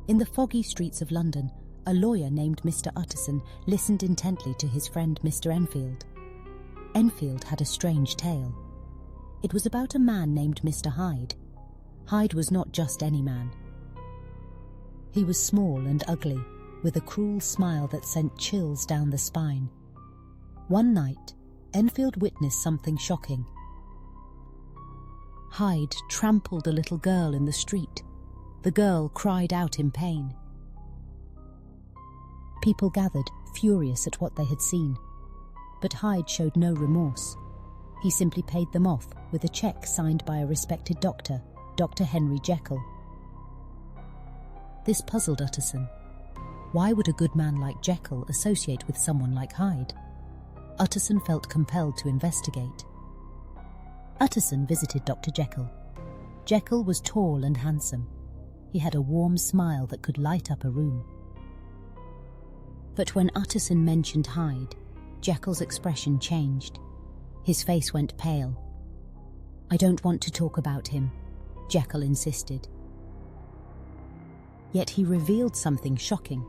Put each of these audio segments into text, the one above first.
In the foggy streets of London, a lawyer named Mr. Utterson listened intently to his friend Mr. Enfield. Enfield had a strange tale. It was about a man named Mr. Hyde. Hyde was not just any man. He was small and ugly, with a cruel smile that sent chills down the spine. One night, Enfield witnessed something shocking. Hyde trampled a little girl in the street. The girl cried out in pain. People gathered, furious at what they had seen. But Hyde showed no remorse. He simply paid them off with a cheque signed by a respected doctor, Dr. Henry Jekyll. This puzzled Utterson. Why would a good man like Jekyll associate with someone like Hyde? Utterson felt compelled to investigate. Utterson visited Dr. Jekyll. Jekyll was tall and handsome. He had a warm smile that could light up a room. But when Utterson mentioned Hyde, Jekyll's expression changed. His face went pale. "I don't want to talk about him," Jekyll insisted. Yet he revealed something shocking.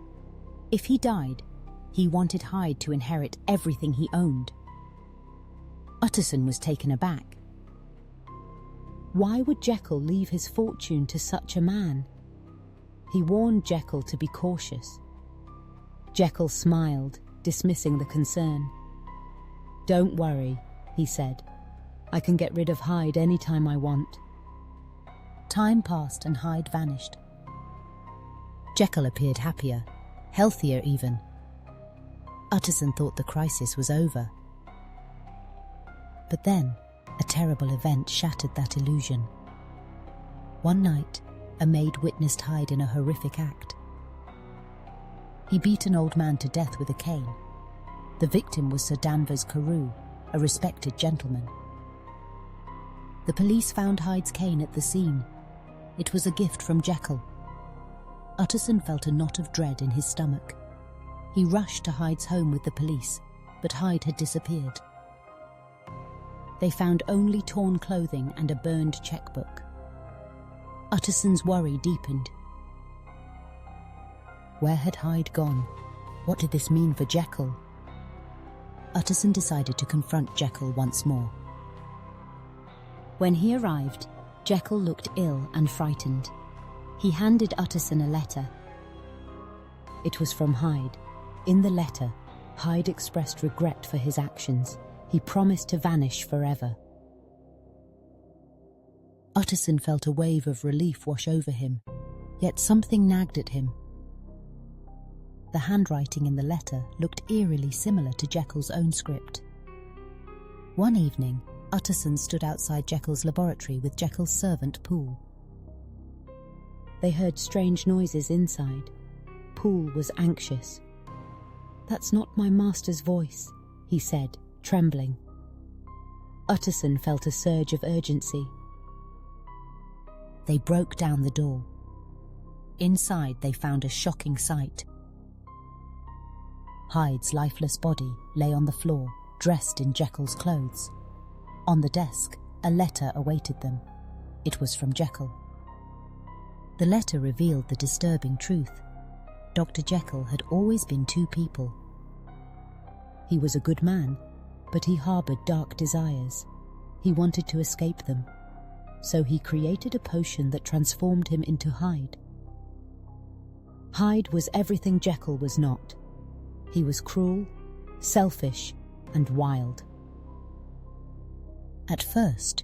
If he died, he wanted Hyde to inherit everything he owned. Utterson was taken aback. Why would Jekyll leave his fortune to such a man? He warned Jekyll to be cautious. Jekyll smiled, dismissing the concern. "Don't worry," he said. "I can get rid of Hyde any time I want." Time passed and Hyde vanished. Jekyll appeared happier, healthier even. Utterson thought the crisis was over. But then, a terrible event shattered that illusion. One night, a maid witnessed Hyde in a horrific act. He beat an old man to death with a cane. The victim was Sir Danvers Carew, a respected gentleman. The police found Hyde's cane at the scene. It was a gift from Jekyll. Utterson felt a knot of dread in his stomach. He rushed to Hyde's home with the police, but Hyde had disappeared. They found only torn clothing and a burned checkbook. Utterson's worry deepened. Where had Hyde gone? What did this mean for Jekyll? Utterson decided to confront Jekyll once more. When he arrived, Jekyll looked ill and frightened. He handed Utterson a letter. It was from Hyde. In the letter, Hyde expressed regret for his actions. He promised to vanish forever. Utterson felt a wave of relief wash over him, yet something nagged at him. The handwriting in the letter looked eerily similar to Jekyll's own script. One evening, Utterson stood outside Jekyll's laboratory with Jekyll's servant Poole. They heard strange noises inside. Poole was anxious. "That's not my master's voice," he said, trembling. Utterson felt a surge of urgency. They broke down the door. Inside they found a shocking sight. Hyde's lifeless body lay on the floor, dressed in Jekyll's clothes. On the desk, a letter awaited them. It was from Jekyll. The letter revealed the disturbing truth. Dr. Jekyll had always been two people. He was a good man, but he harbored dark desires. He wanted to escape them, so he created a potion that transformed him into Hyde. Hyde was everything Jekyll was not. He was cruel, selfish, and wild. At first,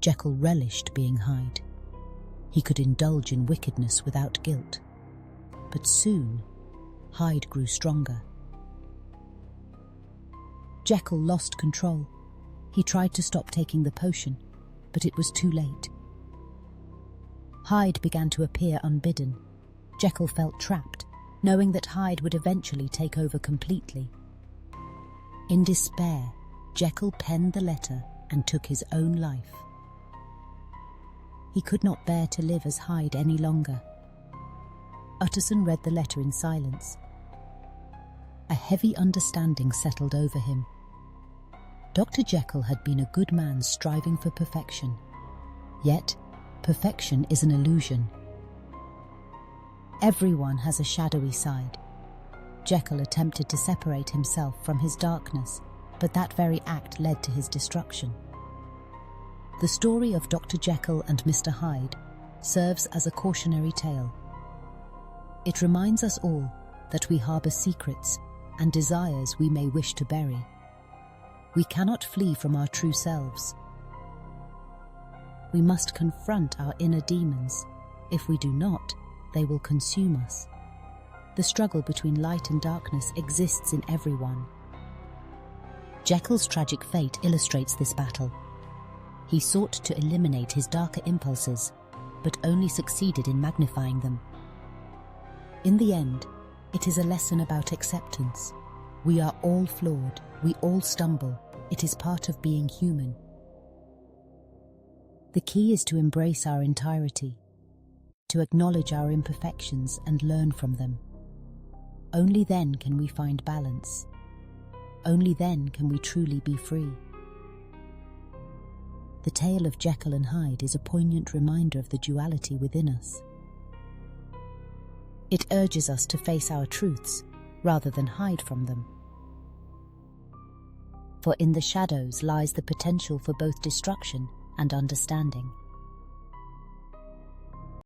Jekyll relished being Hyde. He could indulge in wickedness without guilt. But soon, Hyde grew stronger. Jekyll lost control. He tried to stop taking the potion, but it was too late. Hyde began to appear unbidden. Jekyll felt trapped, knowing that Hyde would eventually take over completely. In despair, Jekyll penned the letter and took his own life. He could not bear to live as Hyde any longer. Utterson read the letter in silence. A heavy understanding settled over him. Dr. Jekyll had been a good man striving for perfection. Yet, perfection is an illusion. Everyone has a shadowy side. Jekyll attempted to separate himself from his darkness, but that very act led to his destruction. The story of Dr. Jekyll and Mr. Hyde serves as a cautionary tale. It reminds us all that we harbour secrets and desires we may wish to bury. We cannot flee from our true selves. We must confront our inner demons. If we do not, they will consume us. The struggle between light and darkness exists in everyone. Jekyll's tragic fate illustrates this battle. He sought to eliminate his darker impulses, but only succeeded in magnifying them. In the end, it is a lesson about acceptance. We are all flawed, we all stumble. It is part of being human. The key is to embrace our entirety, to acknowledge our imperfections and learn from them. Only then can we find balance. Only then can we truly be free. The tale of Jekyll and Hyde is a poignant reminder of the duality within us. It urges us to face our truths rather than hide from them. For in the shadows lies the potential for both destruction and understanding.